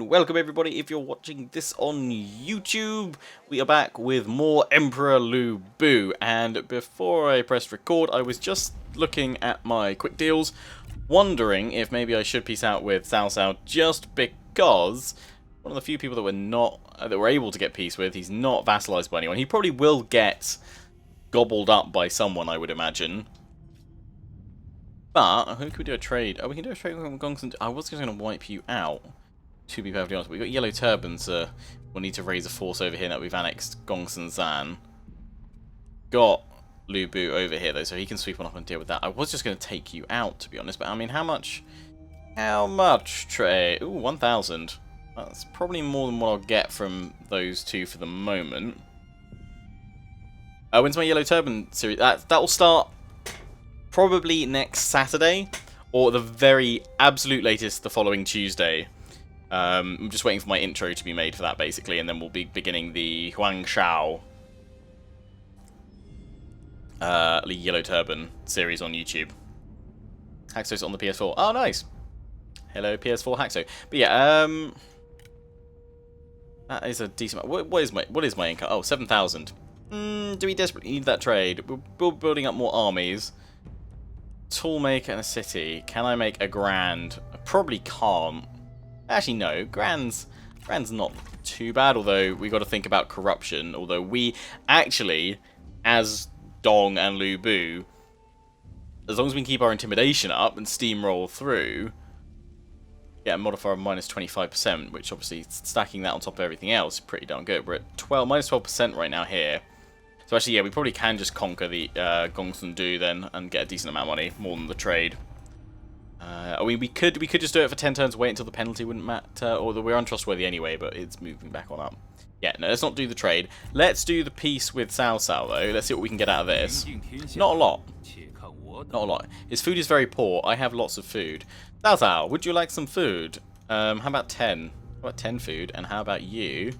and welcome everybody. If you're watching this on YouTube, we are back with more Emperor Lu Bu. And before I pressed record, I was just looking at my quick deals, wondering if maybe I should peace out with Cao Cao, just because one of the few people that were able to get peace with, he's not vassalized by anyone. He probably will get gobbled up by someone, I would imagine. But who can we do a trade? Oh, we can do a trade with Gongsun. I was just going to wipe you out, to be perfectly honest. We've got yellow turbans. We'll need to raise a force over here now that we've annexed Gongsun Zan. Got Lu Bu over here, though, so he can sweep on up and deal with that. I was just going to take you out, to be honest. But, I mean, how much trade? Ooh, 1,000. That's probably more than what I'll get from those two for the moment. When's my yellow turban series? That will start probably next Saturday, or the very absolute latest the following Tuesday. I'm just waiting for my intro to be made for that, basically, and then we'll be beginning the Huang Shao Yellow Turban series on YouTube. Haxo's on the PS4. Oh, nice. Hello, PS4 Haxo. But yeah, that is a decent. What is my income? Oh, 7,000. Do we desperately need that trade? We're building up more armies. Toolmaker and a city. Can I make a grand? I probably can't. Actually, no. Grand's not too bad, although we got to think about corruption. Although we actually, as Dong and Lu Bu, as long as we can keep our intimidation up and steamroll through, get a modifier of minus 25%, which obviously stacking that on top of everything else is pretty darn good. We're at minus 12% right now here. So actually, yeah, we probably can just conquer the Gongsun Du then and get a decent amount of money, more than the trade. I mean, we could just do it for 10 turns, wait until the penalty wouldn't matter, or that we're untrustworthy anyway, but it's moving back on up. Yeah, no, let's not do the trade. Let's do the peace with Cao Cao, though. Let's see what we can get out of this. Not a lot. Not a lot. His food is very poor. I have lots of food. Cao Cao, would you like some food? How about 10? How about 10 food? And how about you?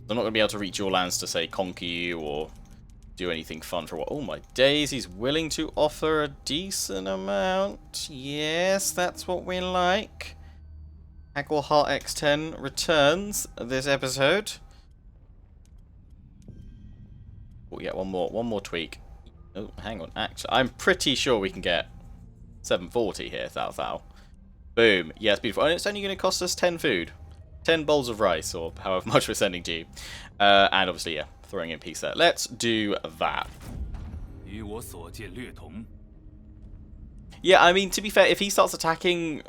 I'm not going to be able to reach your lands to, say, conquer you or do anything fun for what? Oh my days, he's willing to offer a decent amount. Yes, that's what we like. Haggle Heart X10 returns this episode. Oh yeah, one more tweak. Oh, hang on. Actually, I'm pretty sure we can get 740 here, Cao Cao. Boom. Yes, beautiful. And it's only going to cost us 10 food. 10 bowls of rice, or however much we're sending to you. And obviously, yeah, throwing in peace there. Let's do that. Yeah, I mean, to be fair, if he starts attacking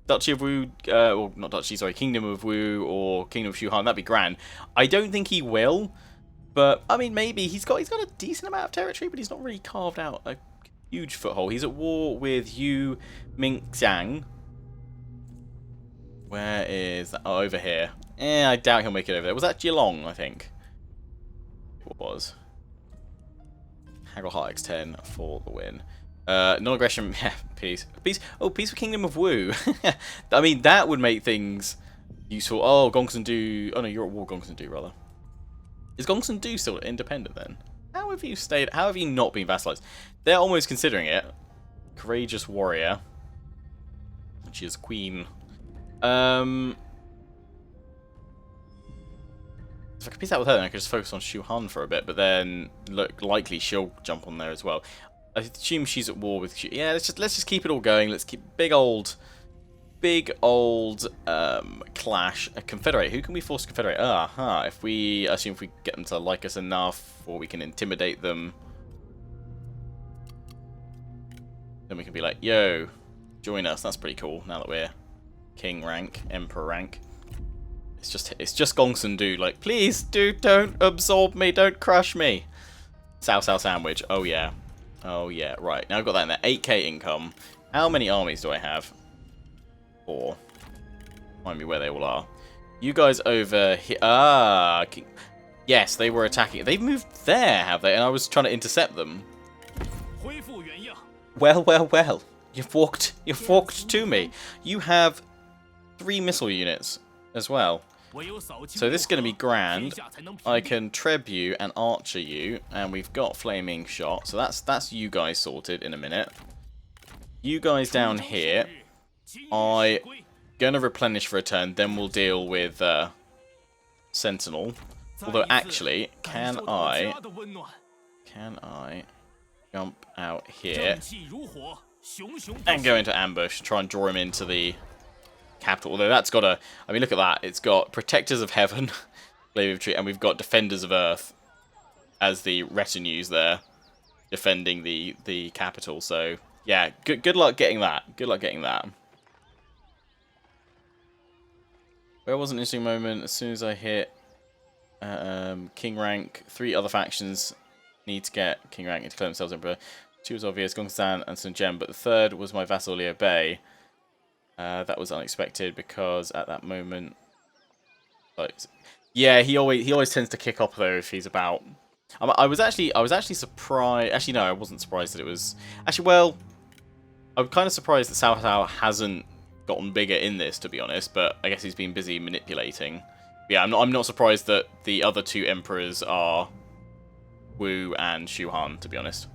Duchy of Wu, or not Duchy, sorry, Kingdom of Wu or Kingdom of Shuhan, that'd be grand. I don't think he will, but I mean, maybe he's got a decent amount of territory, but he's not really carved out a huge foothold. He's at war with Yu Mingxiang. Where is that? Oh, over here. I doubt he'll make it over there. Was that Geelong, I think? It was. Haggle Heart X10 for the win. Non-aggression, yeah, peace. Peace. Oh, peace with Kingdom of Wu. I mean, that would make things useful. Oh, Gongsun Du. Oh no, you're at war, Gongsun Du, rather. Is Gongsun Du still independent then? How have you stayed? How have you not been vassalized? They're almost considering it. Courageous warrior. She is queen. If I could peace out with her, then I could just focus on Shuhan for a bit, but then look, likely she'll jump on there as well. I assume she's at war with. Yeah, let's just keep it all going. Let's keep big old clash. A confederate. Who can we force to confederate? If we get them to like us enough, or we can intimidate them, then we can be like, yo, join us. That's pretty cool. Now that we're king rank, emperor rank. It's just Gongsun Du, like, please, dude, don't absorb me, don't crush me. Cao Cao sandwich. Oh yeah. Oh yeah, right. Now I've got that in there. 8k income. How many armies do I have? 4. Remind me where they all are. You guys over here. Yes, they were attacking. They've moved there, have they? And I was trying to intercept them. Well. You've walked to me. You have 3 missile units as well. So this is going to be grand. I can treb you and archer you, and we've got flaming shot. So that's you guys sorted in a minute. You guys down here, I Gonna replenish for a turn, then we'll deal with Sentinel. Although actually, can I jump out here and go into ambush, try and draw him into the capital? Although that's got a, I mean, look at that. It's got Protectors of Heaven, and we've got Defenders of Earth as the retinues there, defending the capital. So yeah, good luck getting that. Good luck getting that. Where was an interesting moment? As soon as I hit King rank, 3 other factions need to get King rank and declare themselves Emperor. 2 was obvious, Gongsan and Sun Jem, but the 3rd was my vassal Liu Bei. That was unexpected because at that moment, like, yeah, he always tends to kick off though if he's about. I was actually surprised. Actually, no, I wasn't surprised that it was. Actually, well, I'm kind of surprised that Cao Cao hasn't gotten bigger in this, to be honest. But I guess he's been busy manipulating. Yeah, I'm not surprised that the other 2 emperors are Wu and Shu Han, to be honest.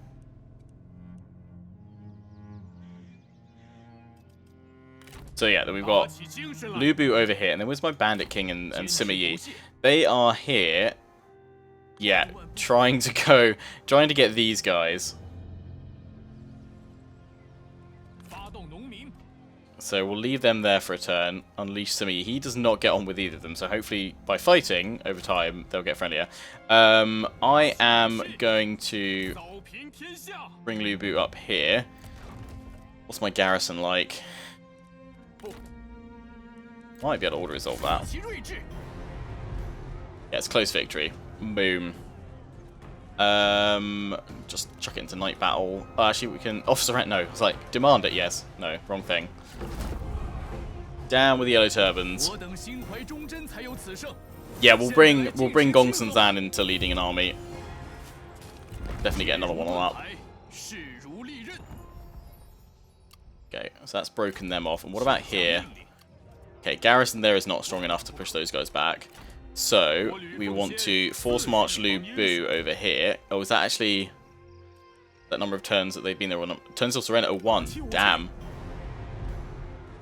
So yeah, then we've got Lu Bu over here, and then where's my Bandit King and Sima Yi? They are here. Yeah, trying to get these guys. So we'll leave them there for a turn. Unleash Sima Yi. He does not get on with either of them, so hopefully by fighting over time they'll get friendlier. I am going to bring Lu Bu up here. What's my garrison like? Might be able to auto-resolve that. Yeah, it's close victory. Boom. Just chuck it into night battle. Oh, actually, we can officer rank. No, it's like demand it. Yes. No, wrong thing. Down with the yellow turbans. Yeah, we'll bring Gong Sun Zan into leading an army. Definitely get another one on that. Okay, so that's broken them off. And what about here? Okay, garrison there is not strong enough to push those guys back. So, we want to force march Lu Bu over here. Oh, is that actually that number of turns that they've been there? Turns till surrender 1. Damn.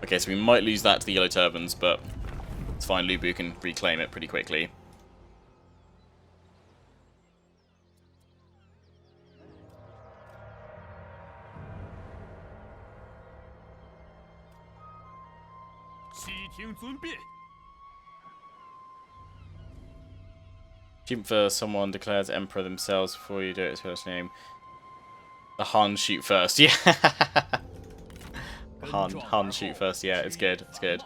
Okay, so we might lose that to the yellow turbans, but it's fine. Lu Bu can reclaim it pretty quickly. Shoot for someone declares emperor themselves before you do it. His first name. The Han shoot first. Yeah. Han shoot first. Yeah, it's good. It's good.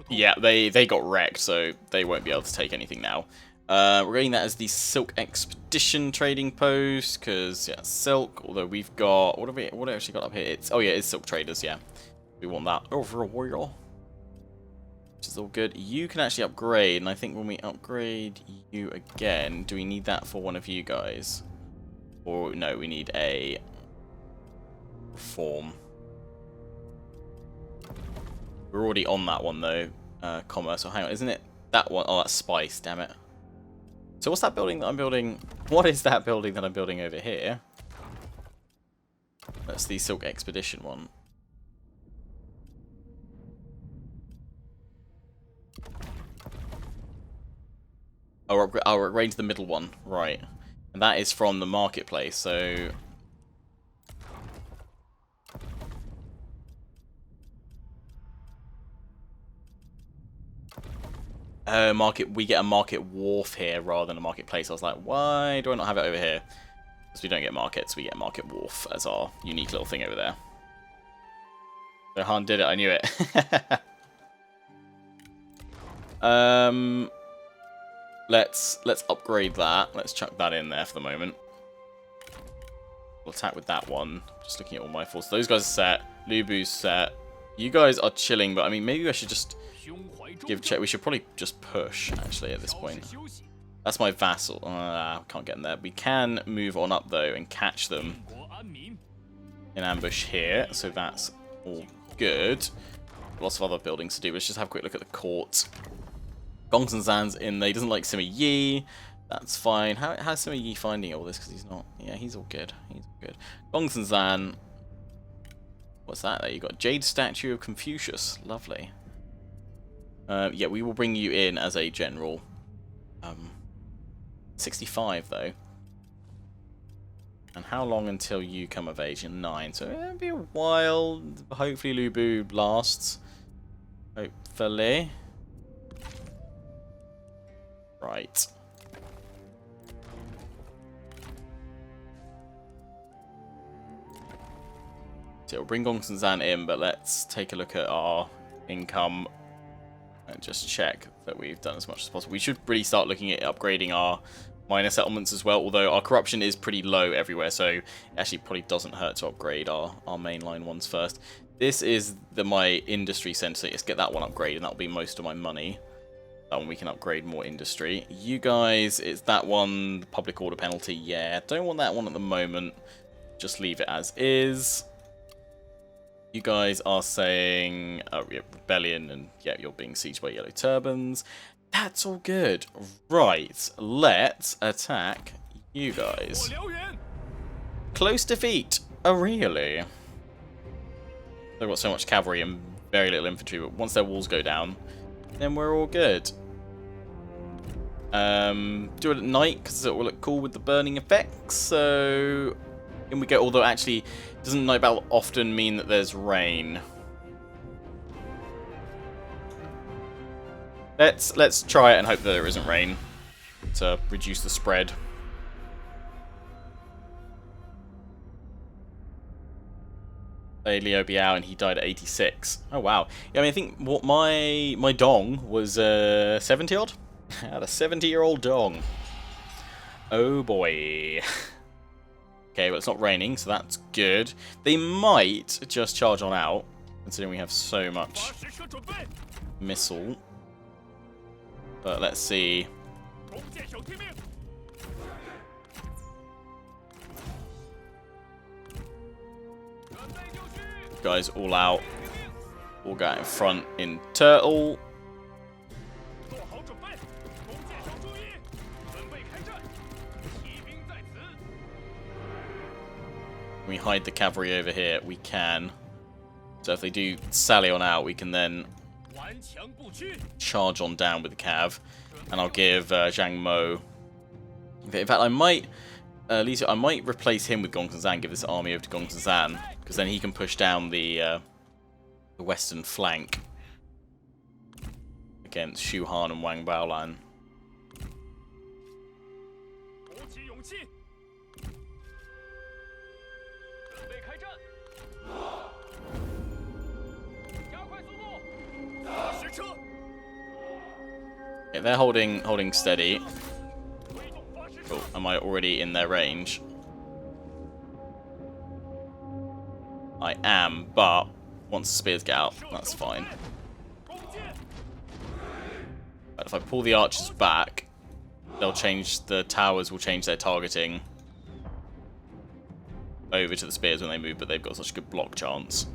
Yeah, they got wrecked, so they won't be able to take anything now. We're rating that as the Silk Expedition trading post, because yeah, Silk. Although we've got what have we actually got up here? It's it's Silk Traders. Yeah, we want that over a warrior, which is all good. You can actually upgrade, and I think when we upgrade you again, do we need that for one of you guys? Or no, we need a reform. We're already on that one though. Commerce. So hang on, isn't it that one? Oh, that's spice. Damn it. So what's that building that I'm building? What is that building that I'm building over here? That's the Silk Expedition one. Oh, we're upgrading to the middle one. Right. And that is from the marketplace, so... we get a market wharf here rather than a marketplace. I was like, why do I not have it over here? Because we don't get markets, we get market wharf as our unique little thing over there. So Han did it, I knew it. Let's upgrade that. Let's chuck that in there for the moment. We'll attack with that one. Just looking at all my forces. Those guys are set. Lu Bu's set. You guys are chilling, but I mean, maybe I should just give check. We should probably just push, actually, at this point. That's my vassal. Can't get in there. We can move on up, though, and catch them in ambush here. So that's all good. Lots of other buildings to do. Let's just have a quick look at the court. Gong Sun Zan's in there. He doesn't like Sima Yi. That's fine. How's some of you finding all this? Because he's not. Yeah, he's all good. He's all good. Gongsun-zan. What's that there? You got Jade Statue of Confucius. Lovely. Yeah, we will bring you in as a general. 65 though. And how long until you come of age? In 9. So it'll be a while. Hopefully Lu Bu lasts. Hopefully. Right. So we'll bring Gongsun-zan in, but let's take a look at our income and just check that we've done as much as possible. We should really start looking at upgrading our minor settlements as well, although our corruption is pretty low everywhere, so it actually probably doesn't hurt to upgrade our mainline ones first. This is my industry center. Let's get that one upgraded, and that'll be most of my money. That one we can upgrade more industry. You guys, it's that one, the public order penalty. Yeah, don't want that one at the moment. Just leave it as is. You guys are saying, oh yeah, rebellion, and yeah, you're being sieged by yellow turbans. That's all good. Right, let's attack you guys. Close defeat. Oh, really? They've got so much cavalry and very little infantry, but once their walls go down, then we're all good. Do it at night, because it will look cool with the burning effects, so... in we go, although actually, doesn't night battle often mean that there's rain? Let's try it and hope that there isn't rain to reduce the spread. Liu Biao, and he died at 86. Oh wow! Yeah, I mean, I think what my dong was 70 odd. I had a 70-year-old dong. Oh boy. Okay, but it's not raining, so that's good. They might just charge on out, considering we have so much missile. But let's see. Guys all out. All go out in front in turtle. We hide the cavalry over here. We can. So if they do sally on out, we can then charge on down with the cav. And I'll give Zhang Mo. In fact, I might replace him with Gongsun-zan. Give this army over to Gongsun-zan, because then he can push down the western flank against Shu Han and Wang Baolan. Yeah, they're holding steady. Oh, am I already in their range? I am, but once the spears get out, that's fine. But if I pull the archers back, they'll change, the towers will change their targeting over to the spears when they move, but they've got such a good block chance.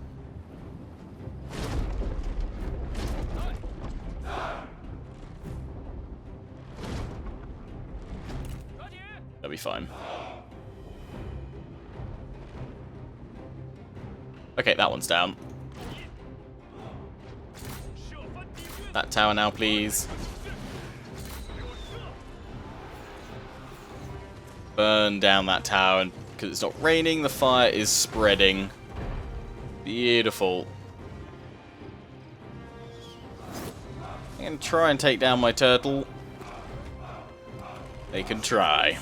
That'll be fine. Okay, that one's down. That tower now, please. Burn down that tower, and because it's not raining, the fire is spreading. Beautiful. I'm gonna try and take down my turtle. They can try.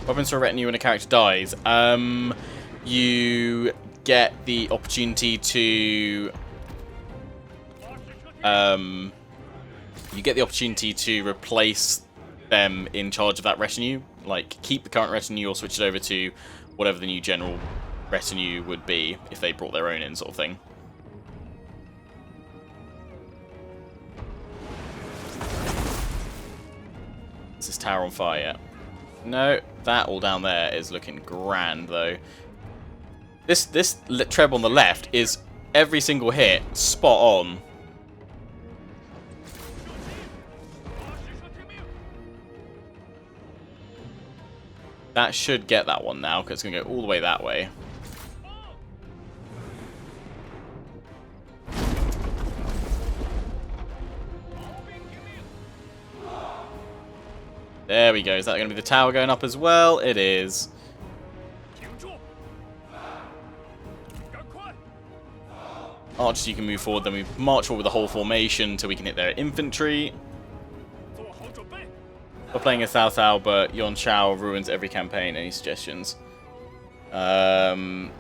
Weapons for a retinue when a character dies. You get the opportunity to replace them in charge of that retinue. Like, keep the current retinue or switch it over to whatever the new general retinue would be if they brought their own in, sort of thing. Is this tower on fire yet? No, that all down there is looking grand, though. This treb on the left is every single hit spot on. That should get that one now, because it's going to go all the way that way. There we go. Is that going to be the tower going up as well? It is. Archers, you can move forward. Then we march forward with the whole formation until we can hit their infantry. We're playing a Cao Cao, but Yuan Shao ruins every campaign. Any suggestions? I mean,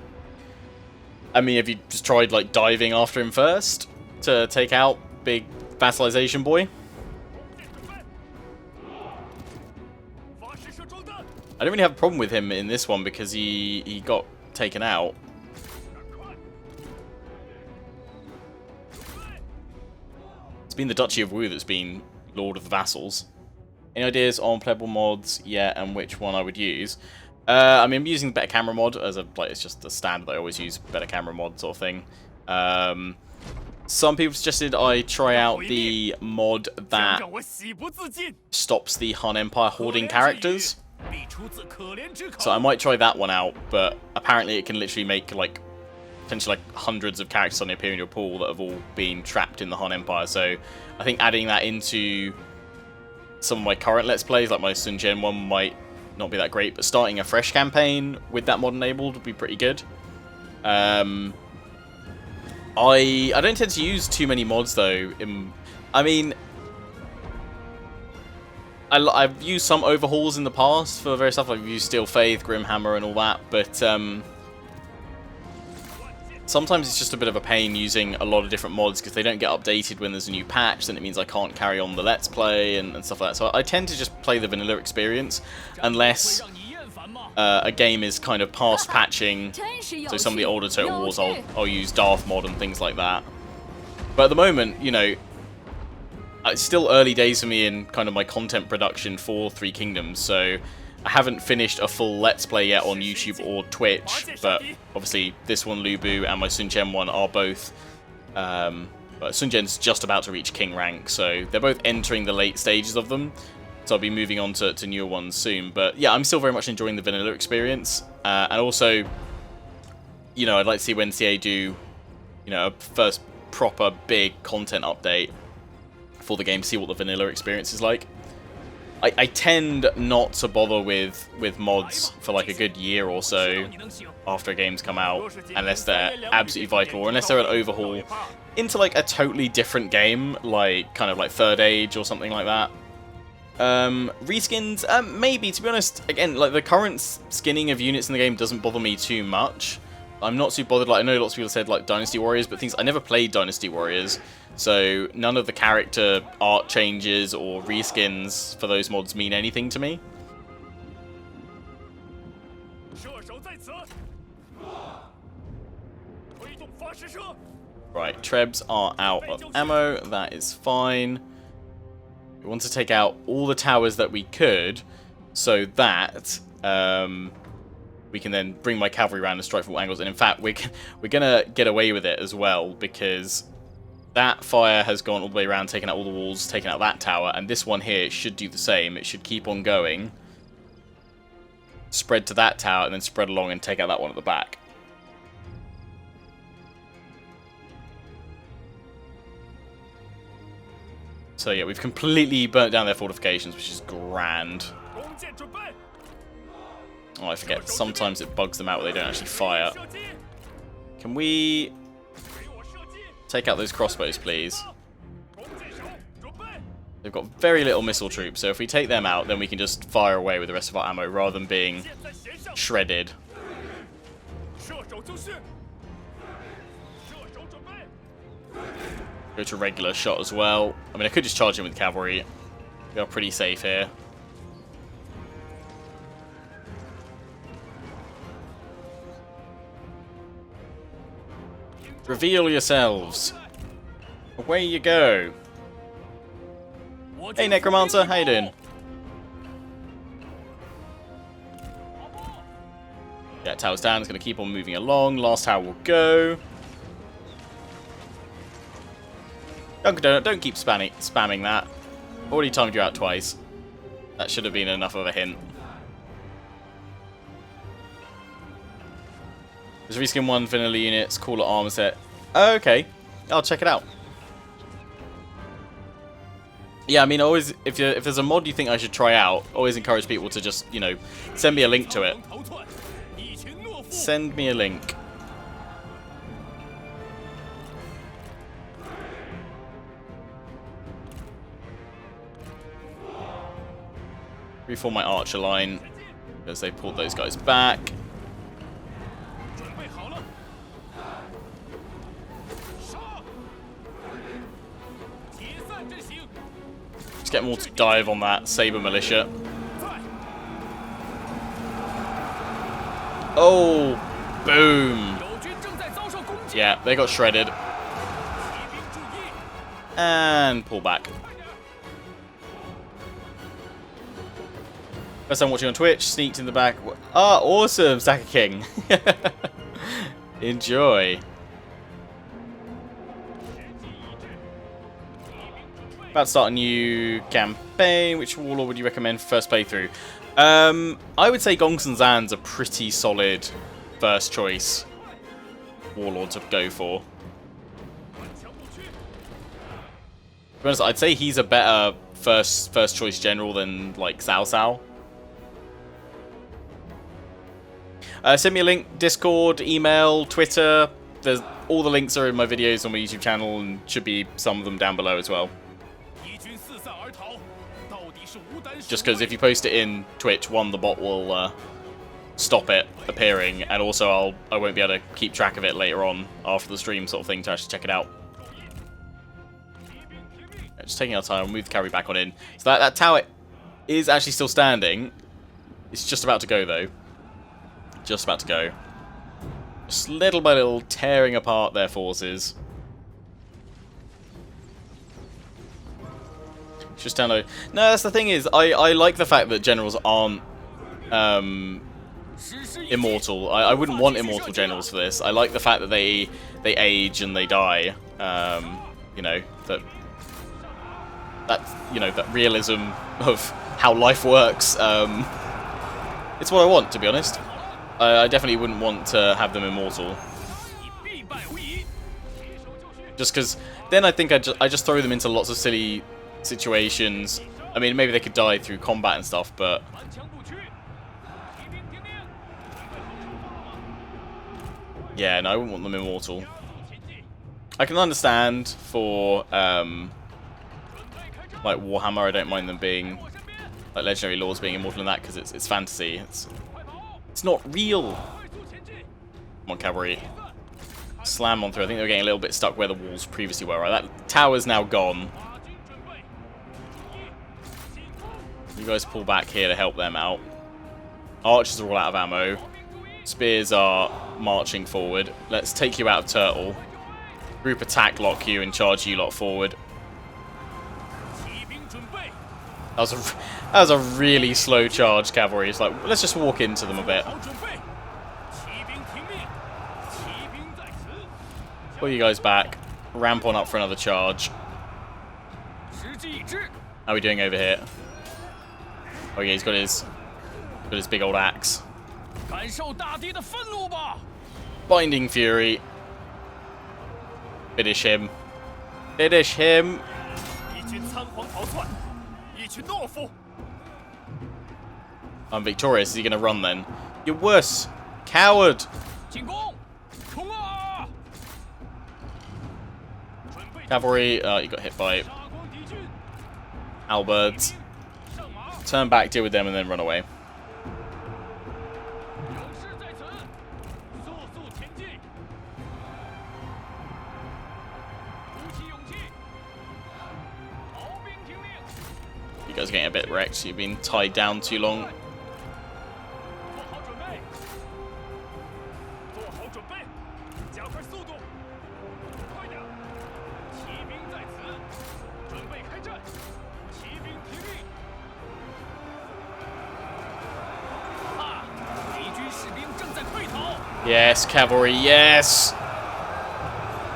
have you just tried like diving after him first to take out big vassalization boy? I don't really have a problem with him in this one because he got taken out. It's been the Duchy of Wu that's been Lord of the Vassals. Any ideas on playable mods? Yeah, and which one I would use? I mean, I'm using the better camera mod as a it's just the standard that I always use, better camera mod sort of thing. Some people suggested I try out the mod that stops the Han Empire hoarding characters. So I might try that one out, but apparently it can literally make like potentially like hundreds of characters suddenly appear in your pool that have all been trapped in the Han Empire. So I think adding that into some of my current Let's Plays, like my Sun Jian one, might not be that great, but starting a fresh campaign with that mod enabled would be pretty good. I don't tend to use too many mods though. I mean, I've used some overhauls in the past for various stuff. I've used Steel Faith, Grimhammer, and all that, but sometimes it's just a bit of a pain using a lot of different mods because they don't get updated when there's a new patch. Then it means I can't carry on the Let's Play and stuff like that. So I tend to just play the vanilla experience unless a game is kind of past patching. So some of the older Total Wars, I'll use Darth mod and things like that. But at the moment, you know, it's still early days for me in kind of my content production for Three Kingdoms, so I haven't finished a full Let's Play yet on YouTube or Twitch, but obviously this one, Lu Bu, and my Sun Jian one are both... Sun Jian's just about to reach King rank, so they're both entering the late stages of them, so I'll be moving on to newer ones soon. But yeah, I'm still very much enjoying the vanilla experience, and also, you know, I'd like to see when CA do, you know, a first proper big content update for the game, see what the vanilla experience is like. I tend not to bother with mods for like a good year or so after a game's come out, unless they're absolutely vital, or unless they're an overhaul into like a totally different game, like kind of like Third Age or something like that. Reskins, maybe, to be honest. Again, like the current skinning of units in the game doesn't bother me too much. I'm not too bothered. Like I know lots of people said like Dynasty Warriors, but I never played Dynasty Warriors, so none of the character art changes or reskins for those mods mean anything to me. Right, Trebs are out of ammo. That is fine. We want to take out all the towers that we could, so that we can then bring my cavalry around and strike from all angles. And in fact, we're gonna get away with it as well, because that fire has gone all the way around, taking out all the walls, taking out that tower, and this one here should do the same. It should keep on going, spread to that tower, and then spread along and take out that one at the back. So yeah, we've completely burnt down their fortifications, which is grand. Oh, I forget. Sometimes it bugs them out where they don't actually fire. Can we take out those crossbows, please? They've got very little missile troops, so if we take them out, then we can just fire away with the rest of our ammo rather than being shredded. Go to regular shot as well. I mean, I could just charge him with cavalry. We are pretty safe here. Reveal yourselves. Away you go. Hey, Necromancer, how you doing? Yeah, tower's down. It's going to keep on moving along. Last tower will go. Don't keep spamming that. Already timed you out twice. That should have been enough of a hint. There's reskin 1 vanilla units, cooler armor set. Okay, I'll check it out. Yeah, I mean, always if there's a mod you think I should try out, always encourage people to just, you know, send me a link to it. Send me a link. Reform my archer line because they pulled those guys back. Just get them all to dive on that Saber militia. Oh, boom. Yeah, they got shredded. And pull back. First time watching on Twitch, sneaked in the back. Ah, awesome, Saka King. Enjoy. About to start a new campaign. Which warlord would you recommend for first playthrough? I would say Gongs and Zan's a pretty solid first choice warlord to go for. To be honest, I'd say he's a better first choice general than like Cao Cao. Send me a link, Discord, email, Twitter. There's all the links are in my videos on my YouTube channel, and should be some of them down below as well. Just because if you post it in Twitch, one, the bot will stop it appearing, and also I won't be able to keep track of it later on after the stream, sort of thing, to actually check it out. Just taking our time, we'll move the cavalry back on in. So that tower is actually still standing. It's just about to go though. Just about to go. Just little by little tearing apart their forces. Just down low. No, that's the thing is, I like the fact that generals aren't immortal. I wouldn't want immortal generals for this. I like the fact that they age and they die. You know, that realism of how life works. It's what I want, to be honest. I definitely wouldn't want to have them immortal. Just because then I think I just throw them into lots of silly situations. I mean, maybe they could die through combat and stuff, but yeah, no, I wouldn't want them immortal. I can understand for like Warhammer, I don't mind them being like legendary lords being immortal in that because it's fantasy. It's not real. Come on, cavalry. Slam on through. I think they were getting a little bit stuck where the walls previously were. Right, that tower's now gone. You guys pull back here to help them out. Archers are all out of ammo. Spears are marching forward. Let's take you out of Turtle. Group attack lock you and charge you lot forward. That was a really slow charge, cavalry. It's like, let's just walk into them a bit. Pull you guys back. Ramp on up for another charge. How are we doing over here? Oh yeah, he's got his big old axe. Binding Fury. Finish him. Finish him. I'm victorious. Is he going to run then? You're worse. Coward. Cavalry. You got hit by Halberds. Turn back, deal with them, and then run away. You guys are getting a bit wrecked. You've been tied down too long. Yes, cavalry, yes!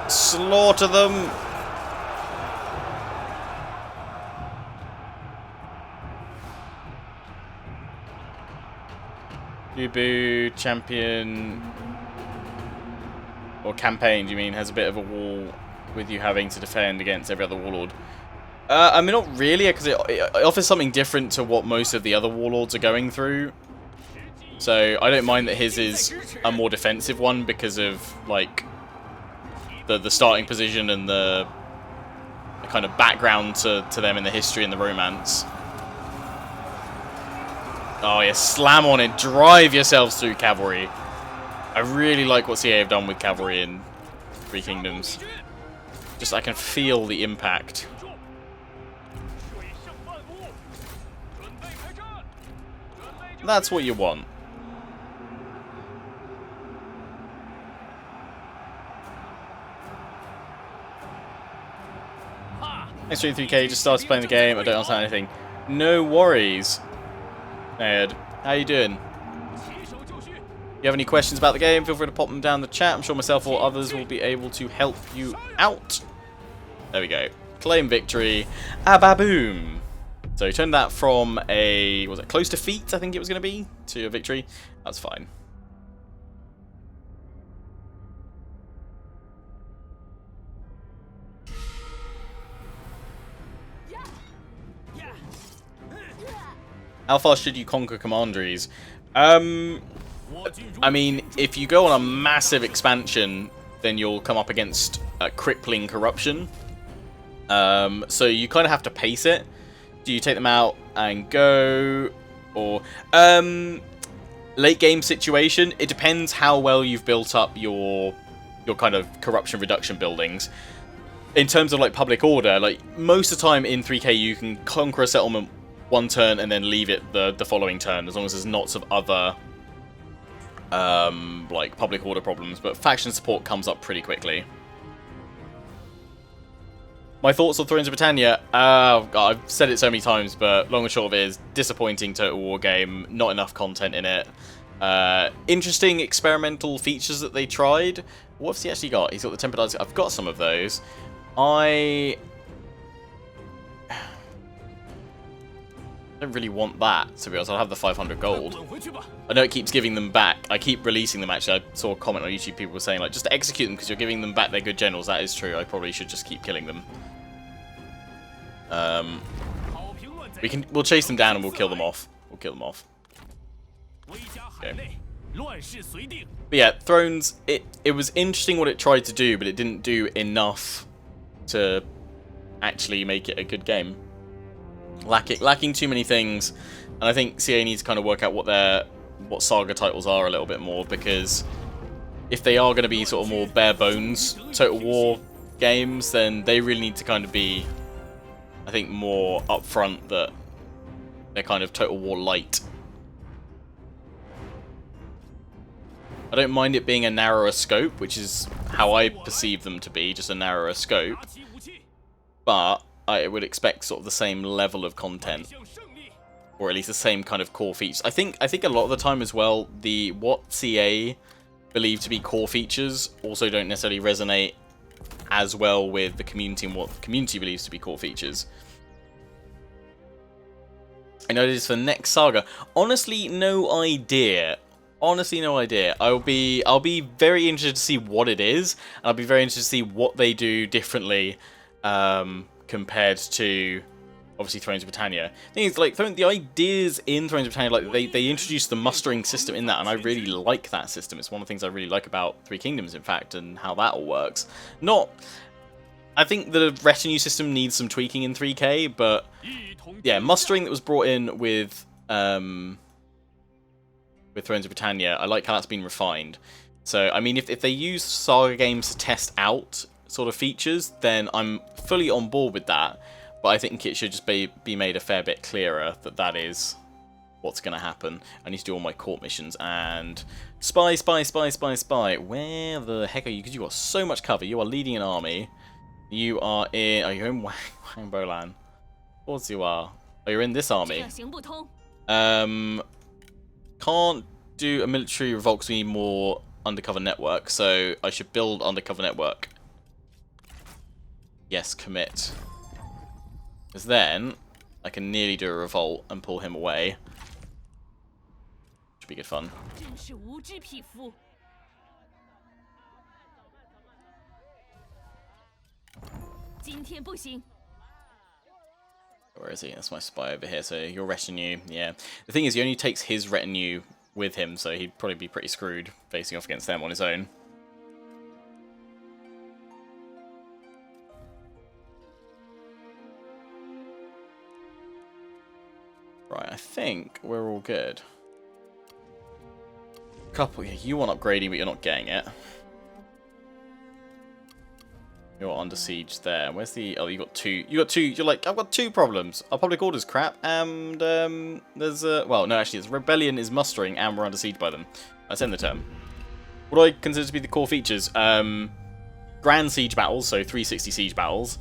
Slaughter them! Boo champion or campaign, do you mean, has a bit of a wall with you having to defend against every other warlord? I mean, not really, because it offers something different to what most of the other warlords are going through. So I don't mind that his is a more defensive one because of like the starting position and the kind of background to them in the history and the romance. Oh yeah, slam on it, drive yourselves through cavalry. I really like what CA have done with cavalry in Three Kingdoms. Just I can feel the impact. That's what you want. Thanks for 3K, just started playing the game, I don't understand anything. No worries, Ed. How you doing? If you have any questions about the game, feel free to pop them down in the chat. I'm sure myself or others will be able to help you out. There we go. Claim victory. Ababoom! So turn that from a, was it close defeat, I think it was going to be, to a victory. That's fine. How fast should you conquer commanderies? I mean, if you go on a massive expansion, then you'll come up against crippling corruption. So you kind of have to pace it. Do you take them out and go, or late game situation? It depends how well you've built up your kind of corruption reduction buildings. In terms of like public order, like most of the time in 3K you can conquer a settlement one turn and then leave it the following turn, as long as there's lots of other like public order problems. But faction support comes up pretty quickly. My thoughts on Thrones of Britannia, God, I've said it so many times, but long and short of it is, disappointing Total War game, not enough content in it. Interesting experimental features that they tried. What's he actually got? He's got the Tempered Eyes. I've got some of those. I don't really want that, to be honest. I'll have the 500 gold. I know it keeps giving them back. I keep releasing them, actually. I saw a comment on YouTube, people were saying, like, just execute them because you're giving them back their good generals. That is true. I probably should just keep killing them. We'll chase them down and we'll kill them off. We'll kill them off. Okay. But yeah, Thrones, it was interesting what it tried to do, but it didn't do enough to actually make it a good game. Lacking too many things, and I think CA needs to kind of work out what saga titles are a little bit more, because if they are going to be sort of more bare bones Total War games, then they really need to kind of be, I think, more upfront that they're kind of Total War light. I don't mind it being a narrower scope, which is how I perceive them to be, just a narrower scope, but I would expect sort of the same level of content, or at least the same kind of core features. I think a lot of the time as well, what CA believe to be core features also don't necessarily resonate as well with the community and what the community believes to be core features. I know it is for next saga. Honestly, no idea. Honestly, no idea. I'll be very interested to see what it is, and I'll be very interested to see what they do differently compared to obviously Thrones of Britannia. The thing is, like, the ideas in Thrones of Britannia, like they introduced the mustering system in that, and I really like that system. It's one of the things I really like about Three Kingdoms, in fact, and how that all works. I think the retinue system needs some tweaking in 3K, but yeah, mustering that was brought in with Thrones of Britannia, I like how that's been refined. So, I mean, if they use Saga games to test out sort of features, then I'm fully on board with that. But I think it should just be made a fair bit clearer that that is what's going to happen. I need to do all my court missions and spy. Where the heck are you? Because you got so much cover. You are leading an army. Are you in Wangbolan? Of course you are. Oh, you're in this army. Can't do a military revolt because we need more undercover network. So I should build undercover network. Yes, commit. Because then I can nearly do a revolt and pull him away. Should be good fun. 真是无知匹夫。今天不行。 Where is he? That's my spy over here. So your retinue, yeah. The thing is, he only takes his retinue with him, so he'd probably be pretty screwed facing off against them on his own. Right, I think we're all good. Couple, yeah, you want upgrading, but you're not getting it. You're under siege there. Where's the... Oh, you got two. You got two. You're like, I've got two problems. Our public order's crap, and there's well, no, actually, it's rebellion is mustering, and we're under siege by them. That's end the term. What do I consider to be the core features? Grand siege battles, so 360 siege battles.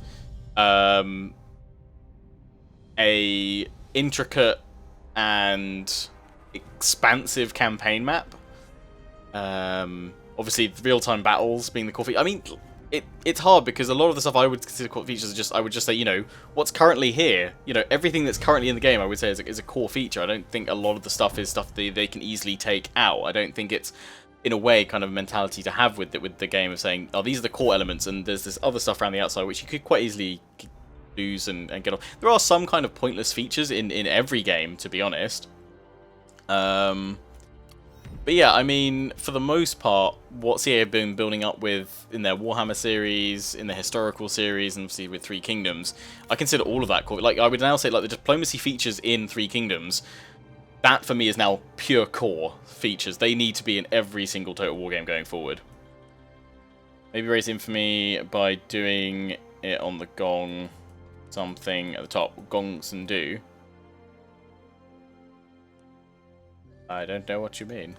A intricate and expansive campaign map. Obviously, real-time battles being the core feature. I mean, it's hard because a lot of the stuff I would consider core features are just, I would just say, you know, what's currently here. You know, everything that's currently in the game, I would say, is a core feature. I don't think a lot of the stuff is stuff they can easily take out. I don't think it's, in a way, kind of a mentality to have with the game of saying, oh, these are the core elements, and there's this other stuff around the outside which you could quite easily lose and get off. There are some kind of pointless features in every game, to be honest. But yeah, I mean, for the most part, what CA have been building up with in their Warhammer series, in the historical series, and obviously with Three Kingdoms, I consider all of that core. Like, I would now say, like, the diplomacy features in Three Kingdoms, that for me is now pure core features. They need to be in every single Total War game going forward. Maybe raise infamy by doing it on the gong, something at the top. Gongs and do. I don't know what you mean.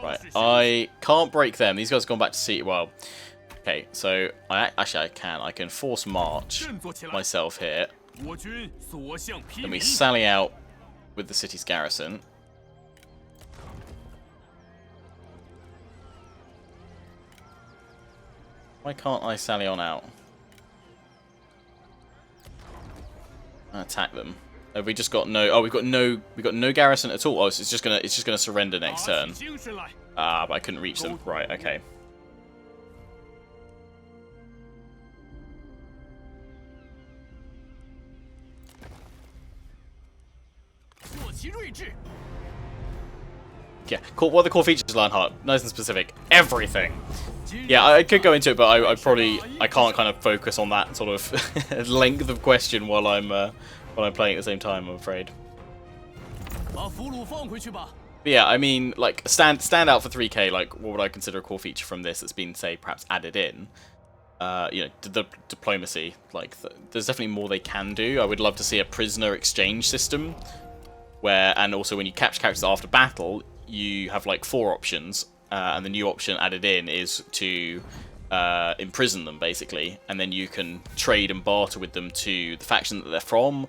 Right, I can't break them. These guys have gone back to sea. Well, okay, so actually I can. I can force march myself here. Then we sally out with the city's garrison. Why can't I sally on out? And attack them. Have we just got no? Oh, we've got no garrison at all. Oh, so it's just gonna surrender next turn. Ah, but I couldn't reach them. Right, okay. Yeah, cool. What are the core features, Lionheart? Nice and specific. Everything. Yeah, I could go into it, but I can't kind of focus on that sort of length of question while I'm playing at the same time, I'm afraid. But yeah, I mean, like, stand out for 3K, like, what would I consider a core feature from this that's been, say, perhaps added in? You know, the diplomacy. Like, there's definitely more they can do. I would love to see a prisoner exchange system, where, and also when you capture characters after battle, you have, like, 4 options, and the new option added in is to imprison them, basically, and then you can trade and barter with them to the faction that they're from.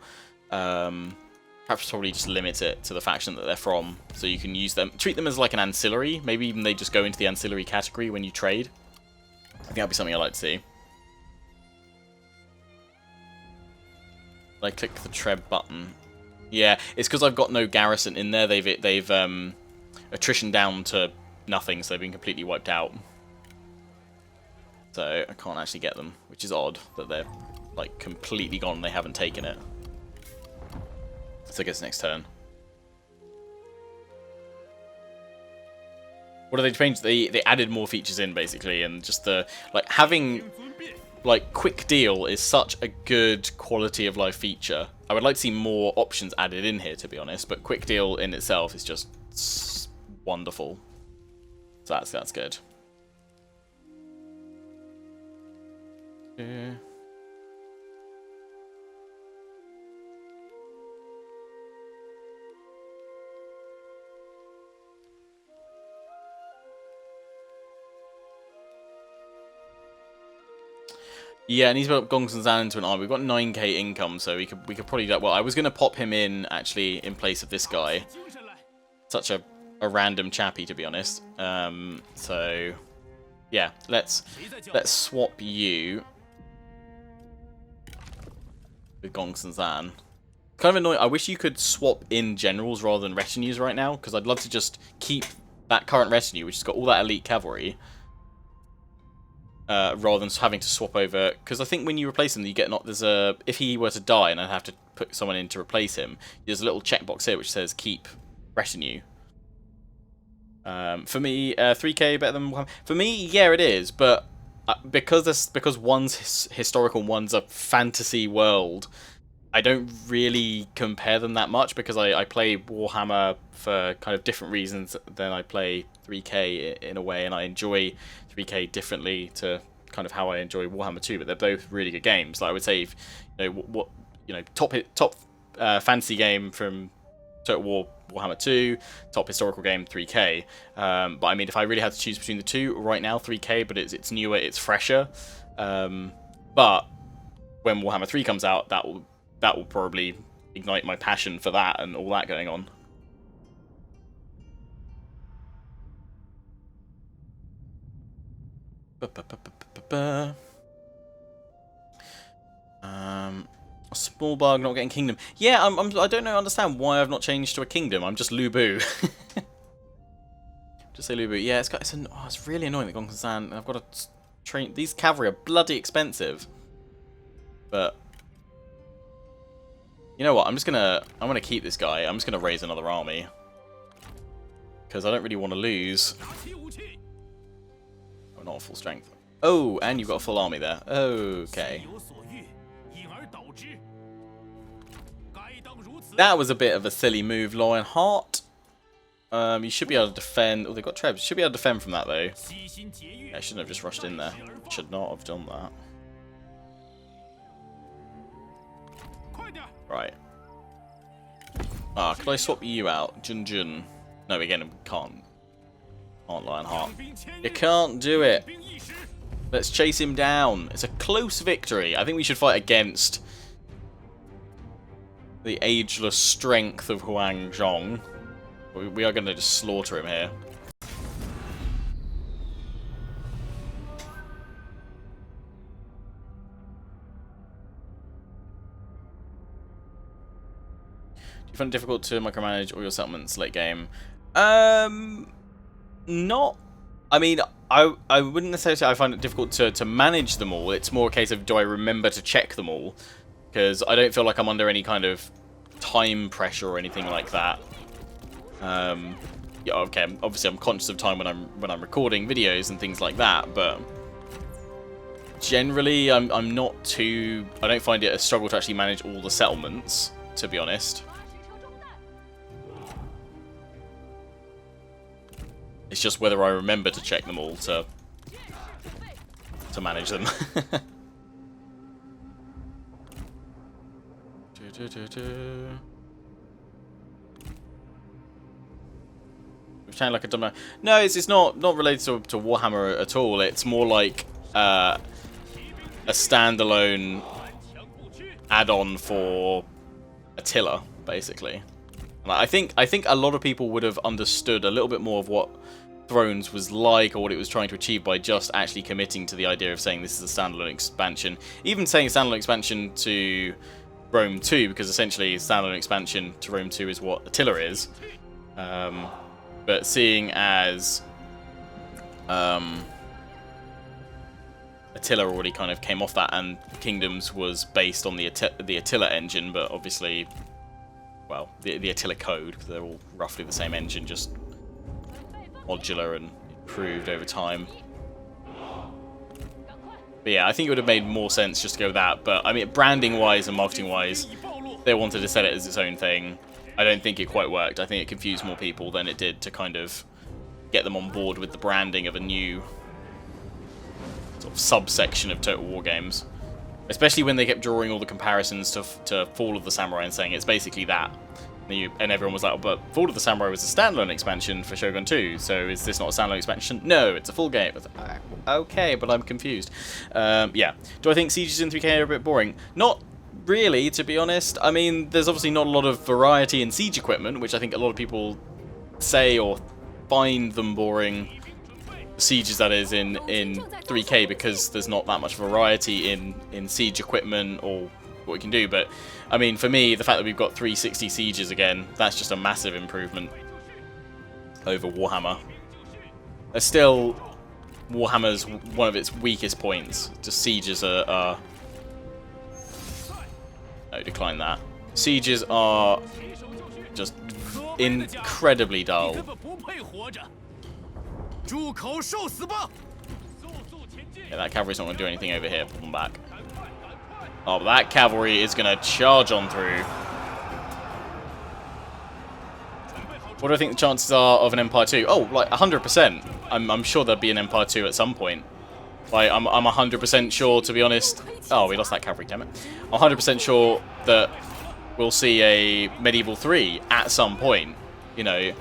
Perhaps probably just limit it to the faction that they're from, so you can use them, treat them as like an ancillary. Maybe even they just go into the ancillary category when you trade. I think that'd be something I'd like to see. I click the Treb button. Yeah, it's because I've got no garrison in there. They've attrition down to nothing, so they've been completely wiped out. So I can't actually get them, which is odd that they're like completely gone and they haven't taken it. So I guess next turn. What do they change? They added more features in, basically, and just the like having like quick deal is such a good quality of life feature. I would like to see more options added in here, to be honest, but quick deal in itself is just wonderful. So that's good. Yeah. Yeah, and he's put Gongs and Zan into an army. We've got 9k income, so we could probably do that. Well, I was gonna pop him in actually in place of this guy. Such a random chappy, to be honest. So yeah, let's swap you with Gongs and Zan. Kind of annoying. I wish you could swap in generals rather than retinues right now, because I'd love to just keep that current retinue, which has got all that elite cavalry, rather than having to swap over. Because I think when you replace him, you get not there's a if he were to die and I'd have to put someone in to replace him, there's a little checkbox here which says keep retinue. For me, 3k better than 1. For me, yeah, it is, but because one's historical, one's a fantasy world. I don't really compare them that much because I play Warhammer for kind of different reasons than I play 3K in a way, and I enjoy 3K differently to kind of how I enjoy Warhammer 2. But they're both really good games. Like I would say, if, top fantasy game from Total War Warhammer 2, top historical game 3K. But I mean, if I really had to choose between the two right now, 3K. But it's newer, it's fresher. But when Warhammer 3 comes out, that will probably ignite my passion for that and all that going on. A small bug not getting kingdom. Yeah, I don't understand why I've not changed to a kingdom. I'm just Lu Bu. Just say Lu Bu. Yeah, it's really annoying that Gongsan. I've got to train. These cavalry are bloody expensive. But you know what? I'm gonna keep this guy. I'm just gonna raise another army because I don't really want to lose. Oh, not a full strength. Oh, and you've got a full army there. Okay. That was a bit of a silly move, Lionheart. You should be able to defend. Oh, they've got Trebs. You should be able to defend from that though. Yeah, I shouldn't have just rushed in there. Should not have done that. Right. Could I swap you out? Jun Jun. No, again, can't. Can't, Lionheart. You can't do it. Let's chase him down. It's a close victory. I think we should fight against the Ageless Strength of Huang Zhong. We are going to just slaughter him here. Do you find it difficult to micromanage all your settlements late game? Not. I mean, I wouldn't necessarily say I find it difficult to manage them all. It's more a case of do I remember to check them all? Because I don't feel like I'm under any kind of time pressure or anything like that. Yeah, okay. Obviously, I'm conscious of time when I'm recording videos and things like that, but generally, I'm not too. I don't find it a struggle to actually manage all the settlements, to be honest. It's just whether I remember to check them all to manage them. We've changed like a dumb. No, it's not related to Warhammer at all. It's more like a standalone add-on for Attila, basically. And I think a lot of people would have understood a little bit more of what Thrones was like or what it was trying to achieve by just actually committing to the idea of saying this is a standalone expansion. Even saying standalone expansion to Rome 2, because essentially standalone expansion to Rome 2 is what Attila is. But seeing as Attila already kind of came off that, and Kingdoms was based on the Attila engine, but obviously, well, the Attila code, because they're all roughly the same engine, just modular and improved over time. But yeah, I think it would have made more sense just to go with that. But I mean, branding-wise and marketing-wise, they wanted to set it as its own thing. I don't think it quite worked. I think it confused more people than it did to kind of get them on board with the branding of a new sort of subsection of Total War games. Especially when they kept drawing all the comparisons to Fall of the Samurai and saying it's basically that. And everyone was like, oh, but Fall of the Samurai was a standalone expansion for Shogun 2, so is this not a standalone expansion? No, it's a full game. Okay, but I'm confused. Yeah. Do I think sieges in 3K are a bit boring? Not really, to be honest. I mean, there's obviously not a lot of variety in siege equipment, which I think a lot of people say or find them boring. Sieges, that is, in 3K, because there's not that much variety in siege equipment or what we can do. But I mean, for me, the fact that we've got 360 sieges again, that's just a massive improvement over Warhammer. Still, Warhammer's one of its weakest points. Just sieges are no, decline that. Sieges are just incredibly dull. Yeah, that cavalry's not going to do anything over here. Pull them back. Oh, but that cavalry is going to charge on through. What do I think the chances are of an Empire 2? Oh, like 100%. I'm sure there'll be an Empire 2 at some point. Like, I'm 100% sure, to be honest. Oh, we lost that cavalry, damn it. I'm 100% sure that we'll see a Medieval 3 at some point. You know,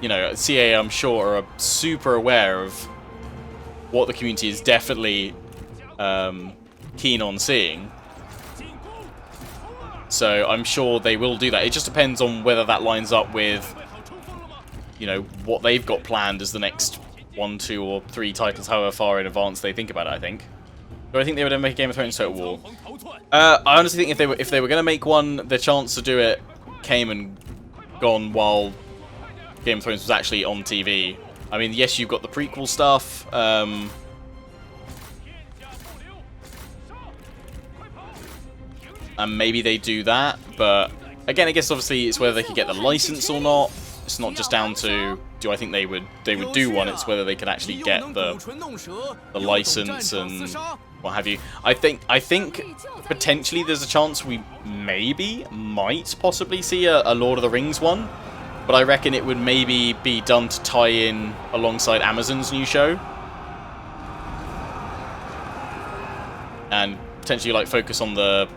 you know, CA, I'm sure, are super aware of what the community is definitely keen on seeing. So I'm sure they will do that. It just depends on whether that lines up with, you know, what they've got planned as the next 1, 2, or 3 titles, however far in advance they think about it, I think. Do I think they would ever make a Game of Thrones Total War? I honestly think if they were going to make one, the chance to do it came and gone while Game of Thrones was actually on TV. I mean, yes, you've got the prequel stuff. And maybe they do that, but again, I guess obviously it's whether they could get the license or not. It's not just down to do I think they would do one. It's whether they could actually get the license and what have you. I think potentially there's a chance we might possibly see a Lord of the Rings one, but I reckon it would maybe be done to tie in alongside Amazon's new show and potentially like focus on the.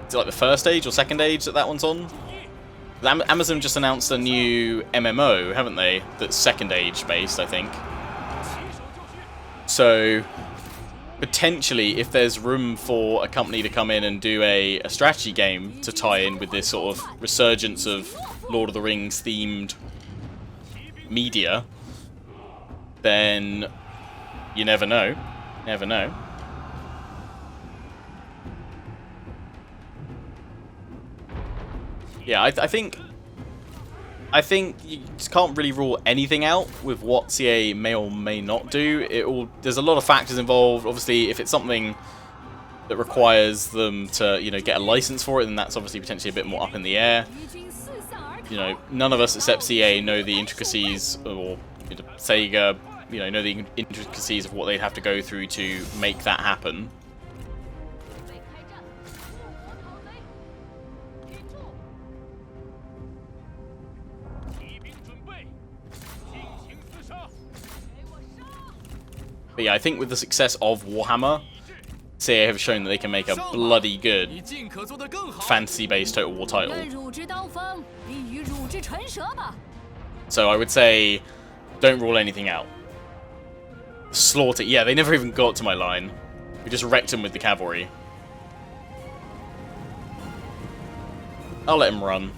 Is it like the first age or second age that one's on? Amazon just announced a new MMO, haven't they? That's second age based, I think. So potentially, if there's room for a company to come in and do a strategy game to tie in with this sort of resurgence of Lord of the Rings themed media, then you never know. Never know. Yeah, I think you just can't really rule anything out with what CA may or may not do. There's a lot of factors involved. Obviously, if it's something that requires them to, you know, get a license for it, then that's obviously potentially a bit more up in the air. You know, none of us except CA know the intricacies, or Sega, you know the intricacies of what they'd have to go through to make that happen. But yeah, I think with the success of Warhammer, CA have shown that they can make a bloody good fantasy-based Total War title. So I would say, don't rule anything out. Slaughter. Yeah, they never even got to my line. We just wrecked them with the cavalry. I'll let him run.